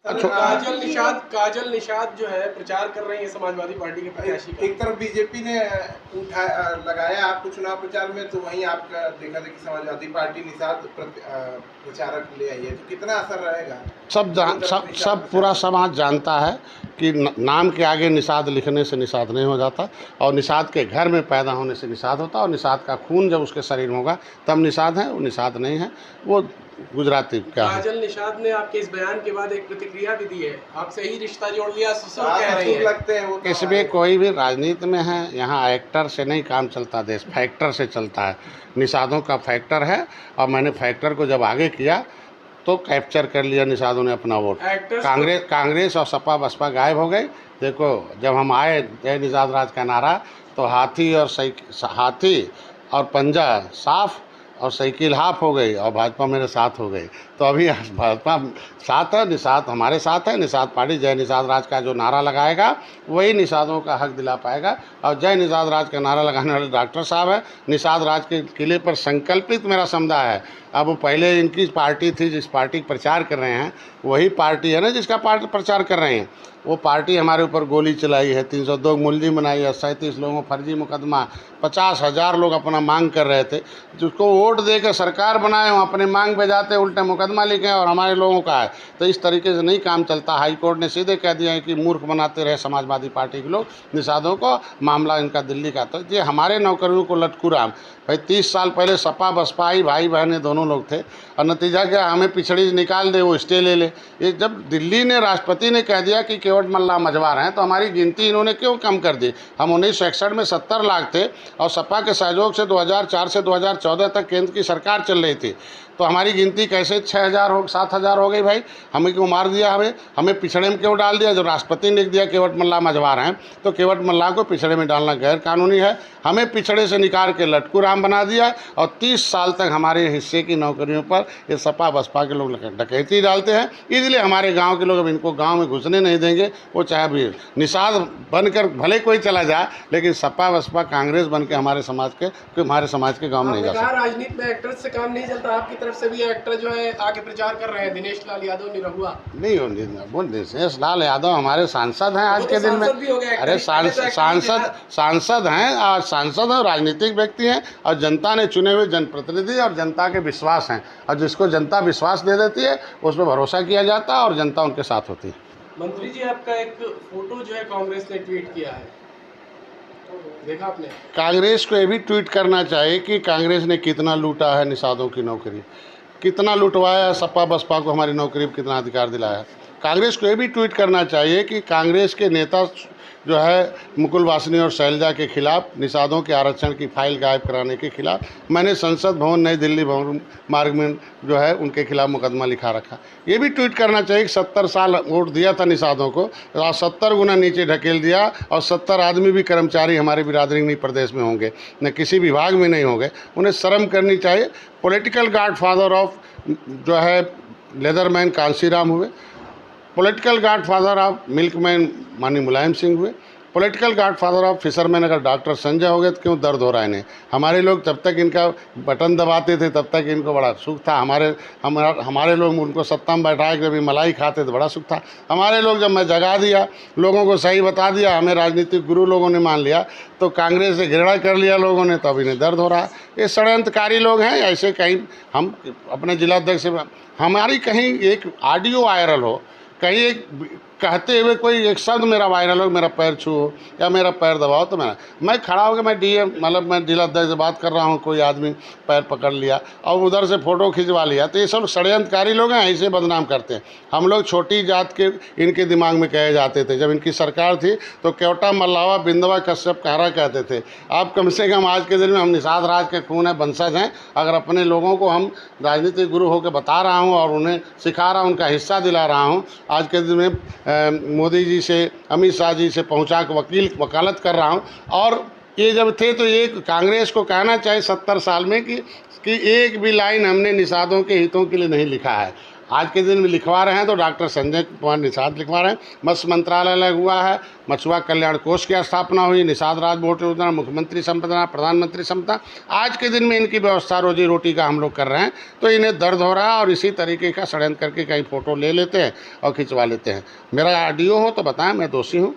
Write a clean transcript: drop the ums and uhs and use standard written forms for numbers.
अच्छा, काजल निषाद जो है प्रचार कर रही है समाजवादी पार्टी के प्रत्याशी का। एक तरफ बीजेपी ने लगाया आपको चुनाव प्रचार में, तो वहीं आपका देखा था कि समाजवादी पार्टी निषाद प्रचारक ले आई है, तो कितना असर रहेगा? सब पूरा समाज जानता है कि नाम के आगे निषाद लिखने से निषाद नहीं हो जाता, और निषाद के घर में पैदा होने से निषाद होता, और निषाद का खून जब उसके शरीर में होगा तब निषाद है, वो निषाद नहीं है। वो गुजराती क्या है। काजल निषाद ने आपके इस बयान के बाद एक प्रतिक्रिया भी दी है, आपसे ही रिश्ता जोड़ लिया ससुर कह रही है। लगते हैं वो। इसमें कोई भी राजनीति में है, यहाँ एक्टर से नहीं काम चलता, देश फैक्टर से चलता है। निषादों का फैक्टर है, और मैंने फैक्टर को जब आगे किया तो कैप्चर कर लिया निषादों ने अपना वोट। कांग्रेस और सपा बसपा गायब हो गई। देखो, जब हम आए जय निषाद राज का नारा, तो हाथी और पंजा साफ और साइकिल हाफ हो गई, और भाजपा मेरे साथ हो गई। तो अभी भाजपा साथ है, निषाद हमारे साथ है। निषाद पार्टी जय निषाद राज का जो नारा लगाएगा वही निषादों का हक दिला पाएगा। और जय निषाद राज का नारा लगाने वाले डॉक्टर साहब है, निषाद राज के किले पर संकल्पित मेरा समुदाय है। अब वो पहले इनकी पार्टी थी, जिस पार्टी का प्रचार कर रहे हैं वही पार्टी है ना जिसका पार्टी प्रचार कर रहे हैं। वो पार्टी हमारे ऊपर गोली चलाई है, 302 मुलजिम बनाई है, 37 लोगों को फर्जी मुकदमा, 50,000 लोग अपना मांग कर रहे थे, जिसको वोट देकर सरकार बनाए हो, अपने मांग पे जाते उल्टा मुकदमा लिखे और हमारे लोगों का है। तो इस तरीके से नहीं काम चलता। हाई कोर्ट ने सीधे कह दिया है कि मूर्ख बनाते रहे समाजवादी पार्टी के लोग निषादों को, मामला इनका दिल्ली का। तो ये हमारे नौकरियों को लटकू राम भाई, 30 साल पहले सपा बसपा ही भाई बहने दोनों लोग थे, और नतीजा क्या, हमें पिछड़ी निकाल दे, वो स्टे ले ले। ये जब दिल्ली ने, राष्ट्रपति ने कह दिया कि केवट मल्ला मझवार हैं, तो हमारी गिनती इन्होंने क्यों कम कर दी? हम 1961 में 70 लाख थे, और सपा के सहयोग से 2004 से 2014 तक केंद्र की सरकार चल रही थी, तो हमारी गिनती कैसे 7,000 हो गई भाई? हमें क्यों मार दिया? हमें पिछड़े में क्यों डाल दिया? जब राष्ट्रपति ने लिख दिया केवट मल्ला मझवार हैं, तो केवट मल्ला को पिछड़े में डालना गैर कानूनी है। हमें पिछड़े से निकाल के लटकू राम बना दिया, और 30 साल तक हमारे हिस्से की नौकरियों पर ये सपा बसपा के लोग डकैती डालते हैं। इसलिए हमारे गाँव के लोग अब इनको गाँव में घुसने नहीं देंगे। वो चाहे भी निषाद बनकर भले कोई चला जाए, लेकिन सपा बसपा कांग्रेस बन के हमारे समाज के गाँव में नहीं जा सकता। राजनीति में एक्टर से काम नहीं चलता, आपकी तरफ से भी एक्टर जो है आगे प्रचार कर रहे हैं, दिनेश लाल यादव निरहुआ। नहीं हो दिनेश लाल यादव हमारे सांसद हैं आज के दिन में। अरे सांसद हैं, और सांसद हैं, राजनीतिक व्यक्ति हैं, और जनता ने चुने हुए जनप्रतिनिधि और जनता के विश्वास हैं, और जिसको जनता विश्वास दे देती है उस पर भरोसा किया जाता है, और जनता उनके साथ होती है। मंत्री जी, आपका एक फोटो जो है कांग्रेस ने ट्वीट किया है, देखा आपने? कांग्रेस को ये भी ट्वीट करना चाहिए कि कांग्रेस ने कितना लूटा है निषादों की नौकरी, कितना लुटवाया, सपा बसपा को हमारी नौकरी पर कितना अधिकार दिलाया। कांग्रेस को ये भी ट्वीट करना चाहिए कि कांग्रेस के नेता जो है मुकुल वासनी और शैलजा के खिलाफ, निषादों के आरक्षण की फाइल गायब कराने के खिलाफ, मैंने संसद भवन नई दिल्ली भवन मार्ग में जो है उनके खिलाफ मुकदमा लिखा रखा। ये भी ट्वीट करना चाहिए कि 70 साल वोट दिया था निषादों को, और 70 गुना नीचे ढकेल दिया, और 70 आदमी भी कर्मचारी हमारे बिरादरी नहीं प्रदेश में होंगे, न किसी विभाग में नहीं होंगे। उन्हें शर्म करनी चाहिए। पॉलिटिकल गॉडफादर ऑफ जो है लेदरमैन कांसीराम हुए, पॉलिटिकल गॉडफादर ऑफ मिल्कमैन माननीय मुलायम सिंह हुए, पॉलिटिकल गॉडफादर ऑफ फिशरमैन अगर डॉक्टर संजय हो गए, तो क्यों दर्द हो रहा है इन्हें? हमारे लोग जब तक इनका बटन दबाते थे तब तक इनको बड़ा सुख था। हमारे लोग उनको सत्ता में बैठाए, कभी मलाई खाते तो बड़ा सुख था। हमारे लोग जब मैं जगा दिया, लोगों को सही बता दिया, हमें राजनीतिक गुरु लोगों ने मान लिया, तो कांग्रेस से घृणा कर लिया लोगों ने, तो अब इन्हें दर्द हो रहा है। ये षड्यंत्रकारी लोग हैं। ऐसे कहीं हम अपने जिलाध्यक्ष से हमारी कहीं एक ऑडियो वायरल हो, कहीं एक कहते हुए कोई एक शब्द मेरा वायरल हो, मेरा पैर छू या मेरा पैर दबाओ, तो मैं खड़ा हो गया, मैं डीएम मतलब मैं जिलाध्यक्ष से बात कर रहा हूँ, कोई आदमी पैर पकड़ लिया और उधर से फ़ोटो खिंचवा लिया, तो ये सब षड्यंत्रकारी लोग हैं, ऐसे बदनाम करते हैं। हम लोग छोटी जात के इनके दिमाग में कहे जाते थे। जब इनकी सरकार थी तो केवटा मल्लावा बिंदवा कश्यप कहरा कहते थे। आप कम से कम आज के दिन में हम निषाद राज के खून है, वंशज हैं। अगर अपने लोगों को हम राजनीतिक गुरु होकर बता रहा हूँ और उन्हें सिखा रहा हूँ, उनका हिस्सा दिला रहा हूँ, आज के दिन में मोदी जी से, अमित शाह जी से पहुंचा के वकालत कर रहा हूं। और ये जब थे तो ये कांग्रेस को कहना चाहिए 70 साल में कि एक भी लाइन हमने निषादों के हितों के लिए नहीं लिखा है। आज के दिन में लिखवा रहे हैं तो डॉक्टर संजय कुमार निषाद लिखवा रहे हैं। मत्स्य मंत्रालय लग हुआ है, मछुआ कल्याण कोष की स्थापना हुई, निषाद राज बोट योजना, मुख्यमंत्री संपदा, प्रधानमंत्री संपदा। आज के दिन में इनकी व्यवस्था रोजी रोटी का हम लोग कर रहे हैं, तो इन्हें दर्द हो रहा है और इसी तरीके का षड्यंत्र करके कहीं फ़ोटो ले लेते हैं और खिंचवा लेते हैं। मेरा ऑडियो हो तो बताएं, मैं दोषी हूँ।